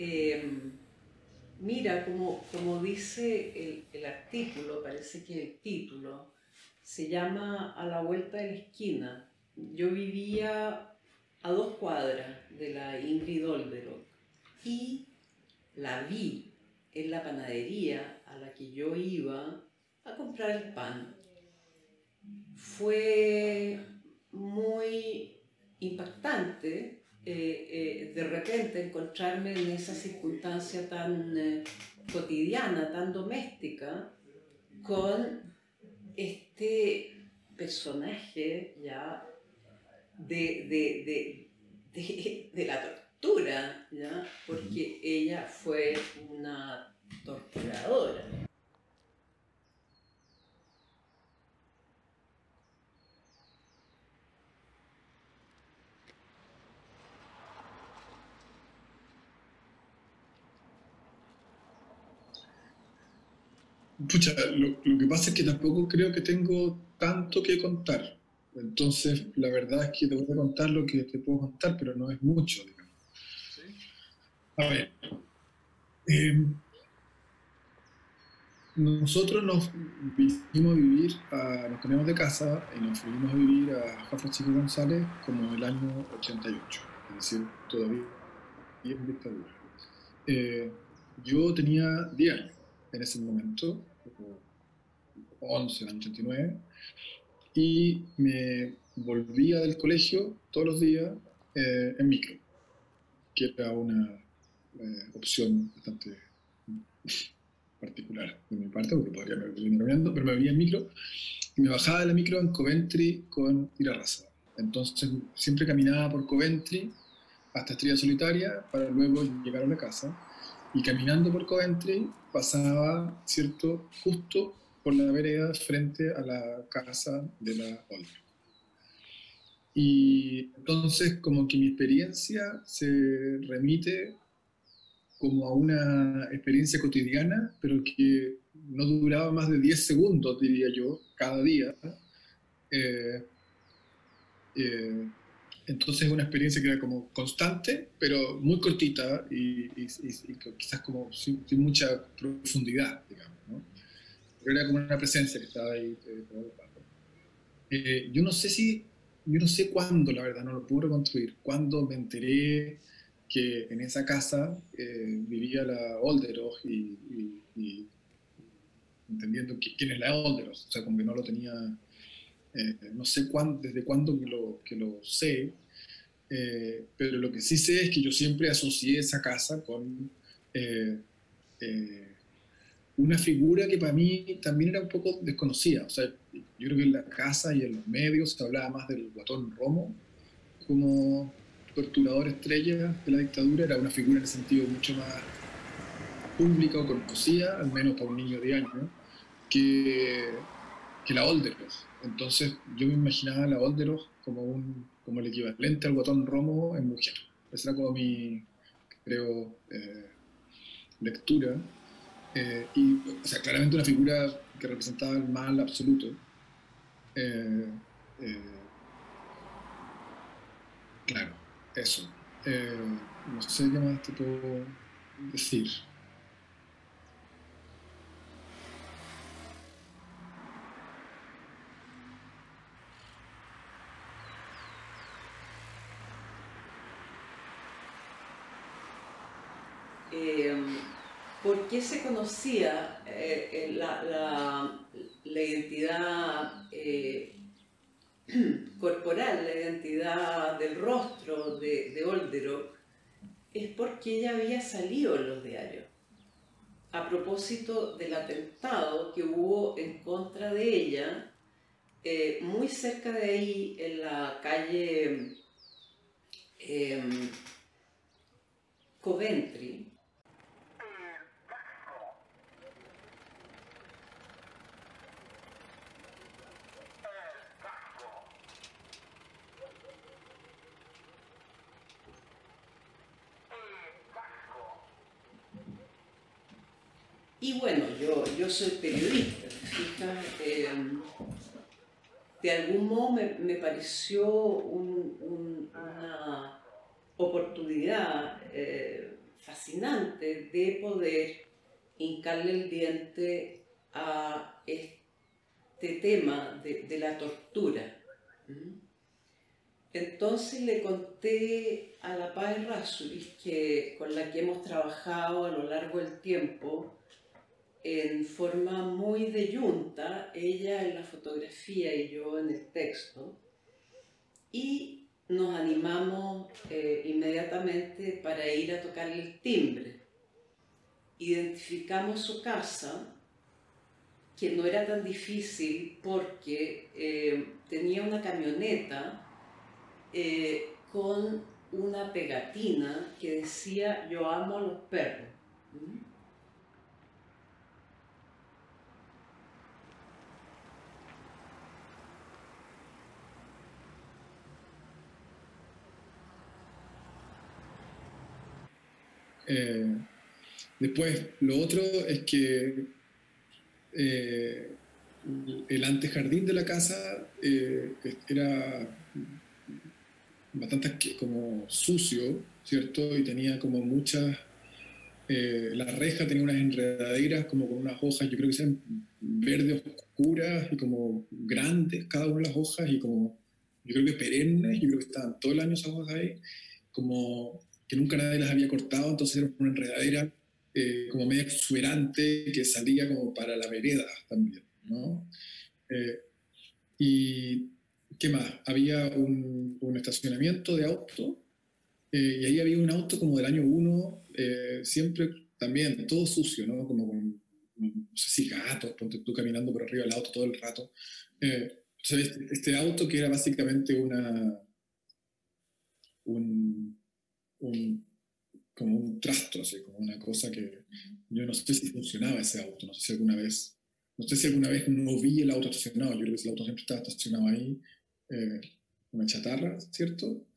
Eh, Mira, como dice el artículo, parece que el título se llama A la vuelta de la esquina. Yo vivía a 2 cuadras de la Ingrid Olderock y la vi en la panadería a la que yo iba a comprar el pan. Fue muy impactante de repente encontrarme en esa circunstancia tan cotidiana, tan doméstica, con este personaje ya de la tortura, ¿ya? Porque ella fue una torturadora. Pucha, lo que pasa es que tampoco creo que tengo tanto que contar. Entonces, la verdad es que te voy a contar lo que te puedo contar, pero no es mucho, digamos. A ver, eh, nosotros nos cambiamos de casa y nos fuimos a vivir a Jafra Chico González como el año 88, es decir, todavía en dictadura. Yo tenía 10 años en ese momento, o 11, en el 89, y me volvía del colegio todos los días en micro, que era una opción bastante particular de mi parte, porque podría haber venido caminando, pero me venía en micro y me bajaba de la micro en Coventry con Irarrázaval. Entonces siempre caminaba por Coventry hasta Estrella Solitaria para luego llegar a la casa, y caminando por Coventry pasaba, ¿cierto?, justo por la vereda frente a la casa de la Olga. Y entonces como que mi experiencia se remite como a una experiencia cotidiana, pero que no duraba más de 10 segundos, diría yo, cada día. Eh, eh, entonces es una experiencia que era como constante, pero muy cortita y quizás como sin mucha profundidad, digamos, ¿no? Pero era como una presencia que estaba ahí todo el rato. Yo no sé yo no sé cuándo, la verdad, no lo puedo reconstruir, cuándo me enteré que en esa casa vivía la Olderos y entendiendo quién es la Olderos, o sea, como que no lo tenía, no sé desde cuándo que lo sé, pero lo que sí sé es que yo siempre asocié esa casa con eh, eh, una figura que para mí también era un poco desconocida. O sea, yo creo que en la casa y en los medios se hablaba más del Guatón Romo como torturador estrella de la dictadura. Era una figura en ese sentido mucho más pública o conocida, al menos para un niño de años, que, que la Olderos. Entonces yo me imaginaba a la Olderos como, como el equivalente al Guatón Romo en mujer. Esa era como mi, creo, lectura. O sea, claramente una figura que representaba el mal absoluto. Eh, eh, claro, eso. No sé qué más te puedo decir. Eh, ¿Por qué se conocía la identidad corporal, la identidad del rostro de Olderock? Es porque ella había salido en los diarios a propósito del atentado que hubo en contra de ella, muy cerca de ahí, en la calle eh, Coventry. Y bueno, yo soy periodista, ¿fijas? De algún modo me pareció una oportunidad fascinante fascinante de poder hincarle el diente a este tema de la tortura. Entonces le conté a la Paz Errázuriz, con la que hemos trabajado a lo largo del tiempo, en forma muy de yunta, ella en la fotografía y yo en el texto, y nos animamos inmediatamente para ir a tocarle el timbre. Identificamos su casa, que no era tan difícil porque tenía una camioneta con una pegatina que decía "Yo amo a los perros". Después, lo otro es que el antejardín de la casa era bastante como sucio, ¿cierto? Y tenía como muchas... la reja tenía unas enredaderas como con unas hojas, yo creo que eran verdes oscuras y como grandes cada una de las hojas y como, yo creo que perennes, yo creo que estaban todo el año esas hojas ahí, como que nunca nadie las había cortado, entonces era una enredadera como media exuberante que salía como para la vereda también, ¿no? Y ¿qué más? Había un estacionamiento de autos y ahí había un auto como del año 1, siempre también todo sucio, ¿no? Como con, no sé si gatos, ponte tú caminando por arriba del auto todo el rato. Entonces, este auto que era básicamente un, un como un trastro, así, como una cosa que yo no sé si funcionaba ese auto, no sé si alguna vez no vi el auto estacionado, yo creo que el auto siempre estaba estacionado ahí, una chatarra, ¿cierto?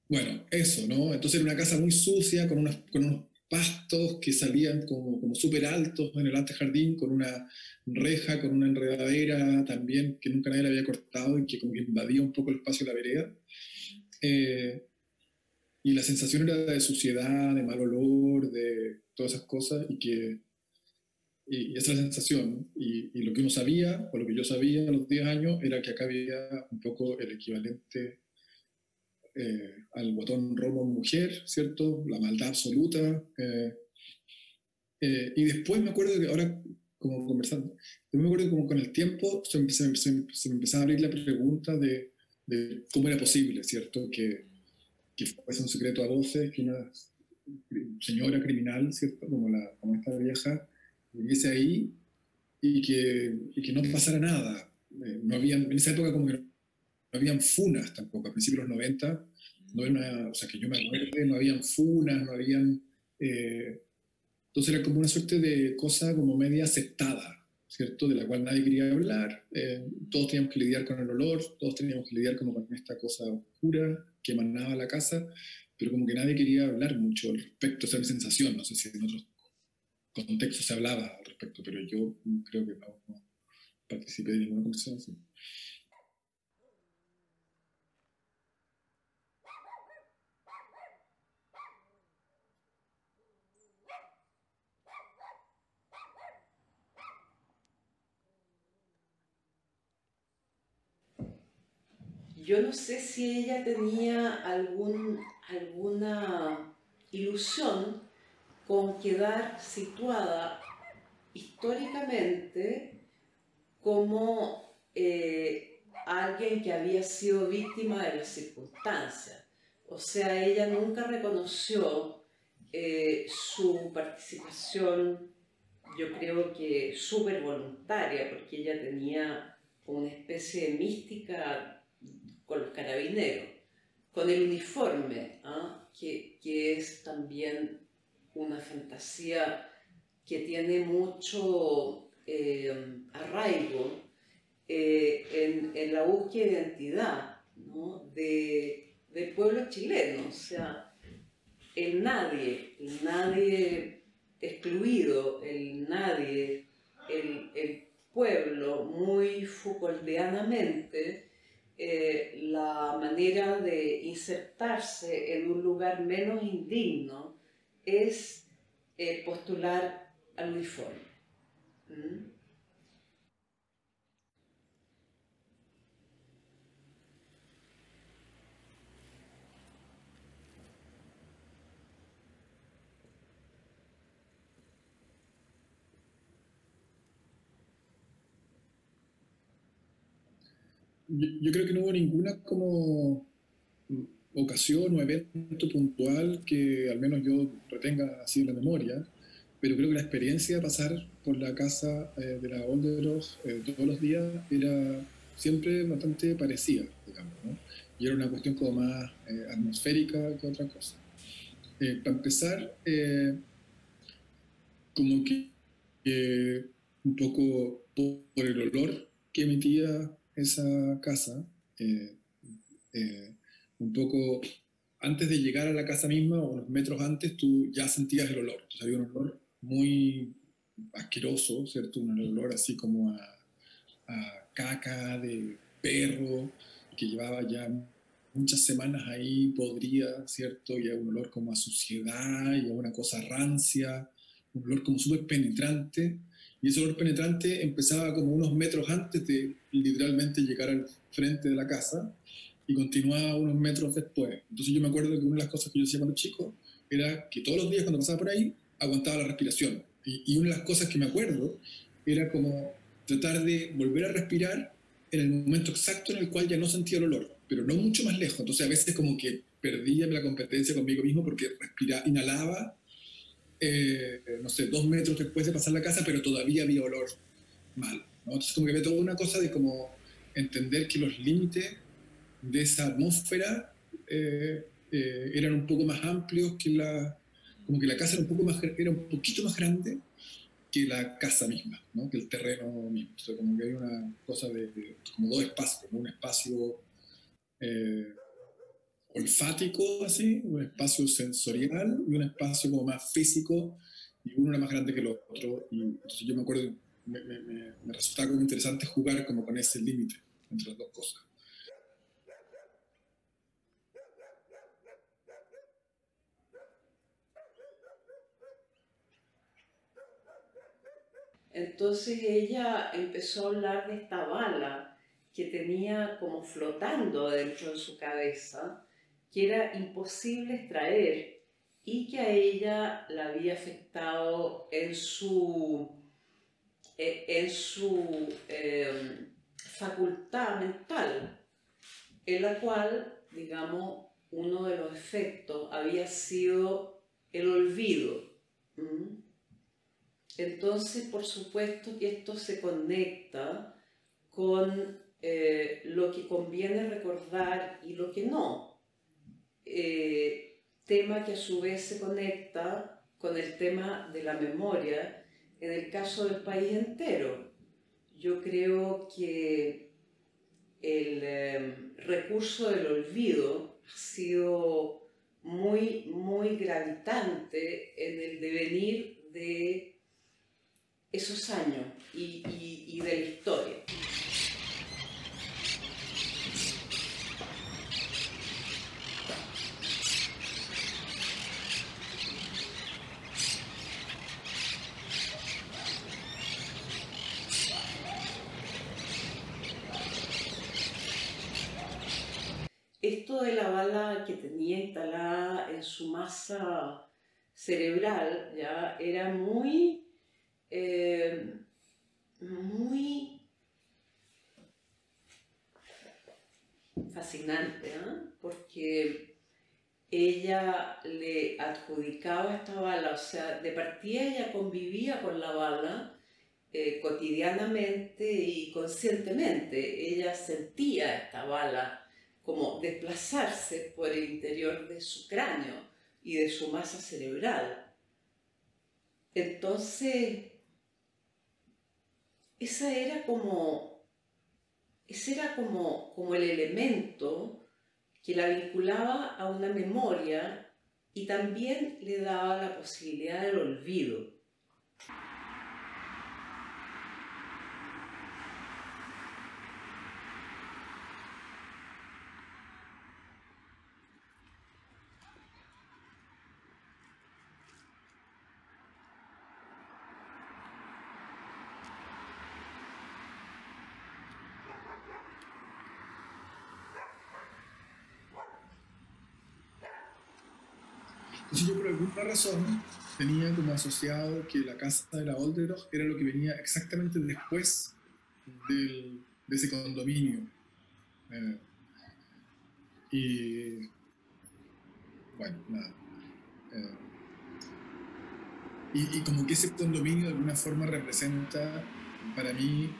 Bueno, eso, ¿no? Entonces era una casa muy sucia, con unos pastos que salían como súper altos en el antejardín, con una reja, con una enredadera también que nunca nadie la había cortado y que como que invadía un poco el espacio de la vereda. Y la sensación era de suciedad, de mal olor, de todas esas cosas, y esa es la sensación. Y lo que uno sabía, o lo que yo sabía a los 10 años, era que acá había un poco el equivalente al guatón romo mujer, ¿cierto? La maldad absoluta. Y después me acuerdo que ahora, como conversando, yo me acuerdo que como con el tiempo se me empezaba a abrir la pregunta de cómo era posible, ¿cierto? Que fuese un secreto a voces, que una señora criminal, ¿cierto? Como esta vieja, viviese ahí y que no pasara nada. No habían, en esa época como que no habían funas tampoco, a principios de los 90, no era una, o sea, que yo me acuerde, no habían funas, no habían... entonces era como una suerte de cosa como media aceptada, ¿cierto? De la cual nadie quería hablar, todos teníamos que lidiar con el olor, todos teníamos que lidiar como con esta cosa oscura que emanaba la casa, pero como que nadie quería hablar mucho al respecto, esa es mi sensación, no sé si en otros contextos se hablaba al respecto, pero yo creo que no participé de ninguna conversación así. Yo no sé si ella tenía alguna ilusión con quedar situada históricamente como alguien que había sido víctima de las circunstancias. O sea, ella nunca reconoció su participación, yo creo que súper voluntaria, porque ella tenía una especie de mística con los carabineros, con el uniforme, que es también una fantasía que tiene mucho arraigo en la búsqueda de identidad, ¿no? del pueblo chileno, o sea, el nadie excluido, el nadie, el pueblo muy Foucauldianamente la manera de insertarse en un lugar menos indigno es postular al uniforme. ¿Mm? Yo creo que no hubo ninguna como ocasión o evento puntual que al menos yo retenga así en la memoria, pero creo que la experiencia de pasar por la casa de la Olderos todos los días era siempre bastante parecida, digamos, ¿no? Y era una cuestión como más atmosférica que otra cosa. Para empezar, como que un poco por el olor que emitía esa casa, eh, eh, un poco antes de llegar a la casa misma, o unos metros antes, tú ya sentías el olor. Entonces había un olor muy asqueroso, ¿cierto? Un olor así como a caca de perro, que llevaba ya muchas semanas ahí podrida, ¿cierto? Y a un olor como a suciedad y a una cosa rancia, un olor como súper penetrante. Y ese olor penetrante empezaba como unos metros antes de literalmente llegar al frente de la casa y continuaba unos metros después. Entonces yo me acuerdo que una de las cosas que yo hacía cuando chico era que todos los días cuando pasaba por ahí aguantaba la respiración. Y una de las cosas que me acuerdo era como tratar de volver a respirar en el momento exacto en el cual ya no sentía el olor, pero no mucho más lejos. Entonces a veces como que perdía la competencia conmigo mismo porque inhalaba, no sé, 2 metros después de pasar la casa, pero todavía había olor mal, ¿no? Entonces como que había toda una cosa de como entender que los límites de esa atmósfera eran un poco más amplios que como que la casa era un poquito más grande que la casa misma, ¿no? Que el terreno mismo. O sea, como que hay una cosa de como dos espacios, como un espacio eh, olfático, así, un espacio sensorial y un espacio como más físico, y uno era más grande que el otro. Y entonces yo me acuerdo, me resultaba como interesante jugar como con ese límite entre las dos cosas. Entonces ella empezó a hablar de esta bala que tenía como flotando dentro de su cabeza, que era imposible extraer y que a ella la había afectado en su facultad mental, en la cual, digamos, uno de los efectos había sido el olvido. ¿Mm? Entonces, por supuesto que esto se conecta con lo que conviene recordar y lo que no. Tema que a su vez se conecta con el tema de la memoria en el caso del país entero. Yo creo que el recurso del olvido ha sido muy, muy gravitante en el devenir de esos años y de la historia. Esto de la bala que tenía instalada en su masa cerebral ya era muy fascinante, ¿eh? Porque ella le adjudicaba esta bala, o sea, de partida ella convivía con la bala cotidianamente y conscientemente. Ella sentía esta bala como desplazarse por el interior de su cráneo y de su masa cerebral. Entonces, ese era como el elemento que la vinculaba a una memoria y también le daba la posibilidad del olvido. Entonces yo por alguna razón tenía como asociado que la casa de la Olderock era lo que venía exactamente después de ese condominio. Eh, y bueno, nada. Eh, y como que ese condominio de alguna forma representa para mí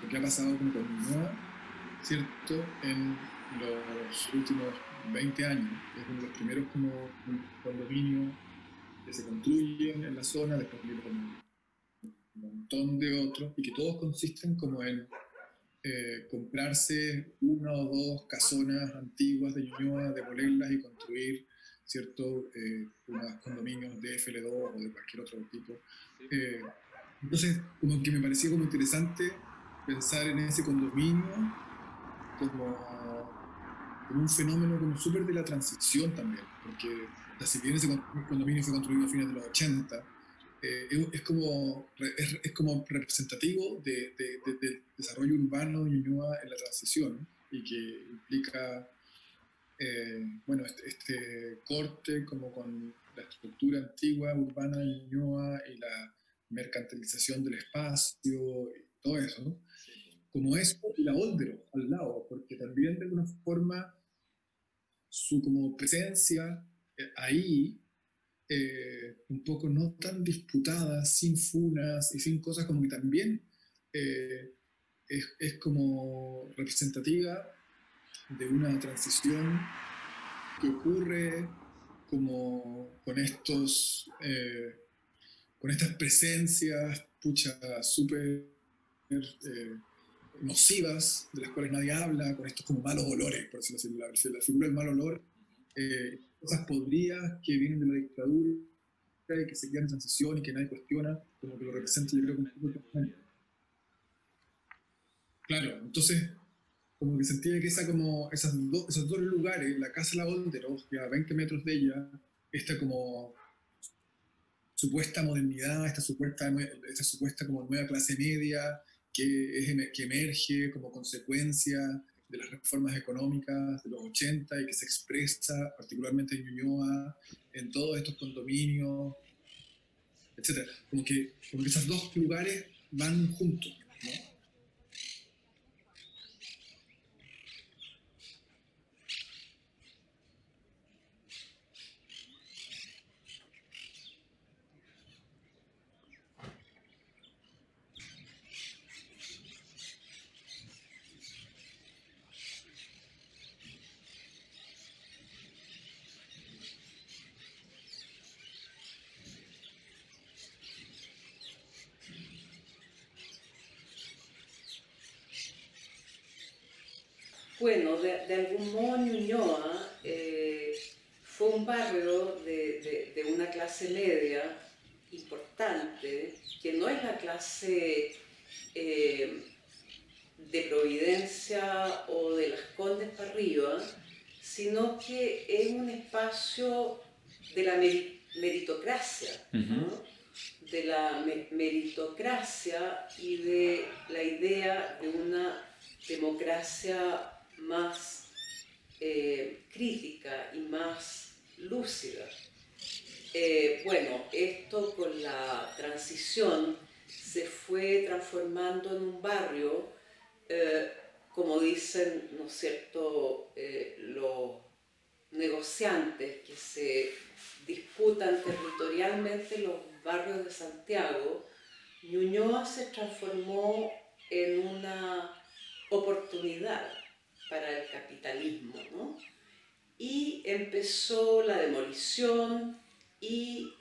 lo que ha pasado como con Ñuñoa, ¿cierto? En los últimos 20 años. Es uno de los primeros como condominios que se construyen en la zona, después viene como un montón de otros, y que todos consisten como en comprarse una o dos casonas antiguas de Ñuñoa, demolerlas y construir, ¿cierto? Unos condominios de FL2 o de cualquier otro tipo. Entonces, como que me parecía como interesante pensar en ese condominio como, como un fenómeno como súper de la transición también, porque o sea, si bien ese condominio fue construido a fines de los 80, es como representativo del desarrollo urbano de Ñuñoa en la transición y que implica bueno, este corte como con la estructura antigua urbana de Ñuñoa y la mercantilización del espacio y todo eso, ¿no? Como eso y la Oldero al lado, porque también de alguna forma su como presencia ahí un poco no tan disputada, sin funas y sin cosas, como que también eh, es como representativa de una transición que ocurre como con estas presencias, pucha, súper nocivas, de las cuales nadie habla, con estos como malos olores, por decirlo así, la figura del mal olor, cosas podridas que vienen de la dictadura y que se quedan en transición y que nadie cuestiona, como que lo representa yo creo que un poco perfectamente. Claro, entonces como que sentía que esos dos lugares, la casa de la Olderos, que a 20 metros de ella, esta como supuesta modernidad, esta supuesta como nueva clase media que emerge como consecuencia de las reformas económicas de los 80 y que se expresa particularmente en Ñuñoa, en todos estos condominios, etcétera. Como que esos dos lugares van juntos, ¿no? Bueno, de algún modo Ñuñoa fue un barrio de una clase media importante, que no es la clase de Providencia o de Las Condes para arriba, sino que es un espacio de la meritocracia, ¿no? De la meritocracia y de la idea de una democracia más crítica y más lúcida. Bueno, esto con la transición se fue transformando en un barrio, eh, como dicen, ¿no es cierto?, los negociantes que se disputan territorialmente los barrios de Santiago. Ñuñoa se transformó en una oportunidad para el capitalismo, ¿no? Y empezó la demolición y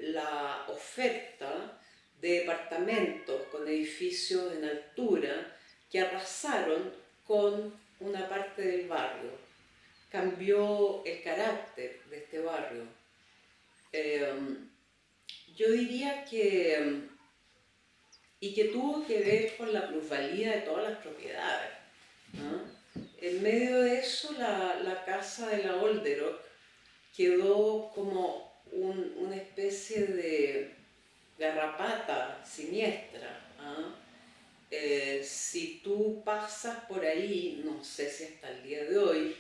la oferta de departamentos con edificios en altura que arrasaron con una parte del barrio. Cambió el carácter de este barrio. Yo diría que y que tuvo que ver con la plusvalía de todas las propiedades, ¿no? En medio de eso, la casa de la Olderock quedó como una especie de garrapata siniestra, ¿ah? Si tú pasas por ahí, no sé si hasta el día de hoy,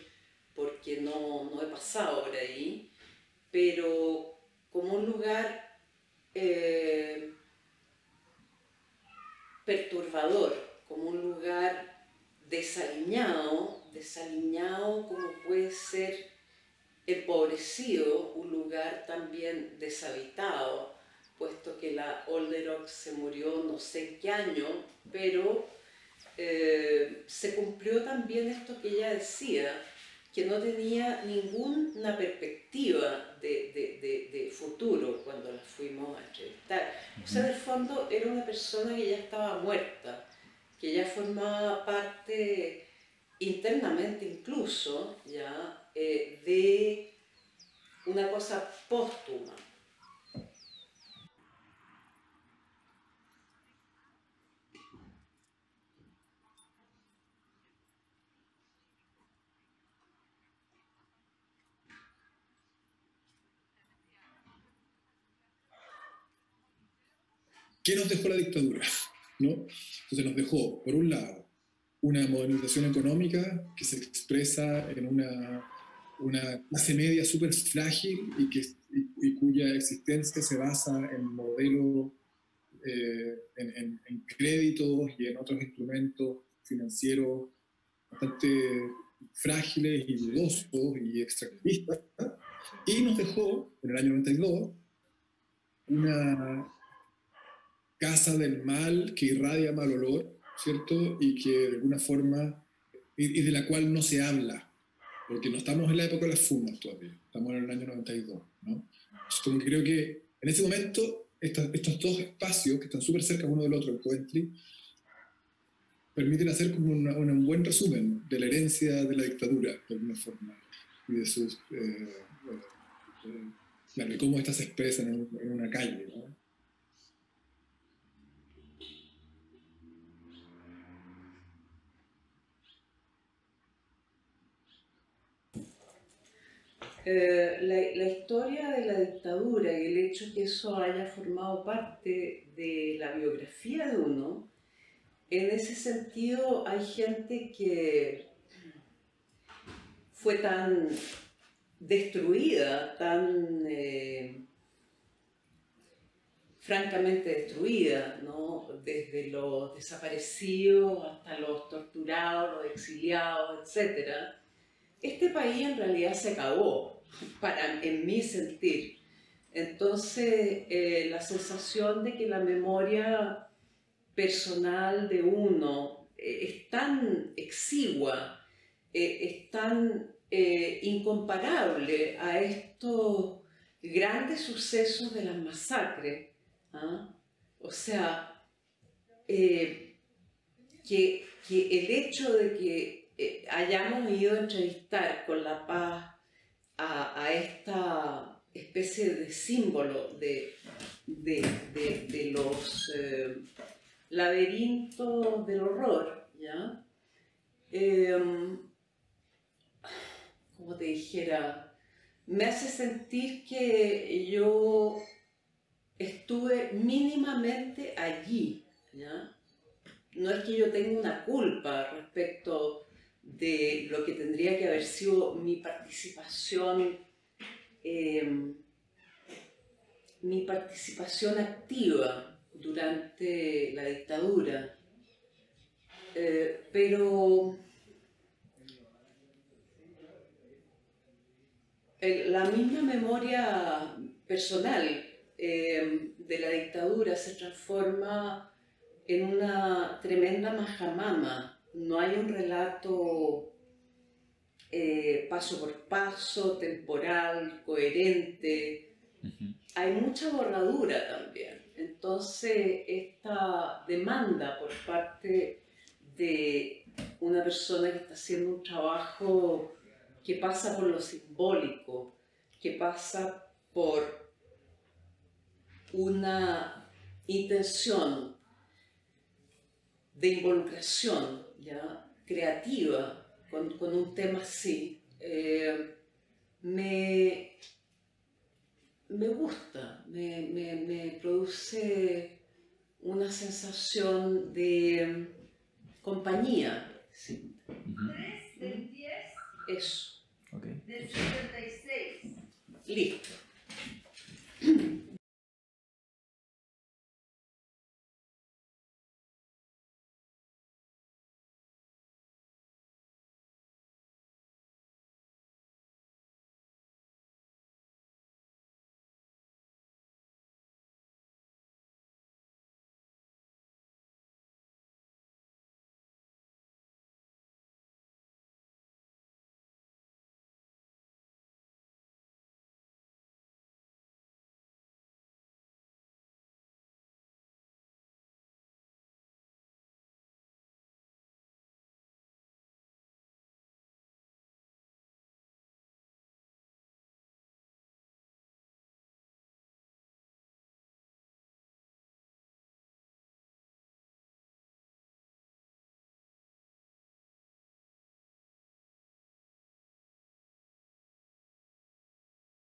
porque no he pasado por ahí, pero como un lugar perturbador, como un lugar desaliñado como puede ser empobrecido, un lugar también deshabitado, puesto que la Olderock se murió no sé en qué año, pero se cumplió también esto que ella decía, que no tenía ninguna perspectiva de futuro cuando la fuimos a entrevistar. O sea, en el fondo era una persona que ya estaba muerta, que ya formaba parte internamente incluso ya de una cosa póstuma. ¿Qué nos dejó la dictadura? ¿No? Entonces nos dejó, por un lado, una modernización económica que se expresa en una clase media súper frágil y cuya existencia se basa en modelos, en créditos y en otros instrumentos financieros bastante frágiles y dudosos y extractivistas. Y nos dejó, en el año 92, una casa del mal que irradia mal olor, ¿cierto? Y que de alguna forma, y de la cual no se habla, porque no estamos en la época de las fumas todavía, estamos en el año 92, ¿no? Entonces, como que creo que en ese momento estos dos espacios que están súper cerca uno del otro, el Coventry, permiten hacer como un buen resumen de la herencia de la dictadura, de alguna forma, y de sus... claro, y cómo estas se expresan en una calle, ¿no? La historia de la dictadura y el hecho que eso haya formado parte de la biografía de uno, en ese sentido hay gente que fue tan destruida, tan francamente destruida, ¿no? Desde los desaparecidos hasta los torturados, los exiliados, etc. Este país en realidad se acabó, en mi sentir. Entonces, la sensación de que la memoria personal de uno es tan exigua, es tan incomparable a estos grandes sucesos de las masacres, ¿ah? O sea, que el hecho de que hayamos ido a entrevistar con La Paz a esta especie de símbolo de los laberintos del horror, ¿ya? Como te dijera, me hace sentir que yo estuve mínimamente allí, ¿ya? No es que yo tenga una culpa respecto de lo que tendría que haber sido mi participación activa durante la dictadura, pero la misma memoria personal de la dictadura se transforma en una tremenda majamama. No hay un relato paso por paso, temporal, coherente. Hay mucha borradura también. Entonces, esta demanda por parte de una persona que está haciendo un trabajo que pasa por lo simbólico, que pasa por una intención de involucración, ¿ya? Creativa con un tema así, me gusta, me produce una sensación de compañía. Sí. 3 del 10 Eso. del 76. Listo.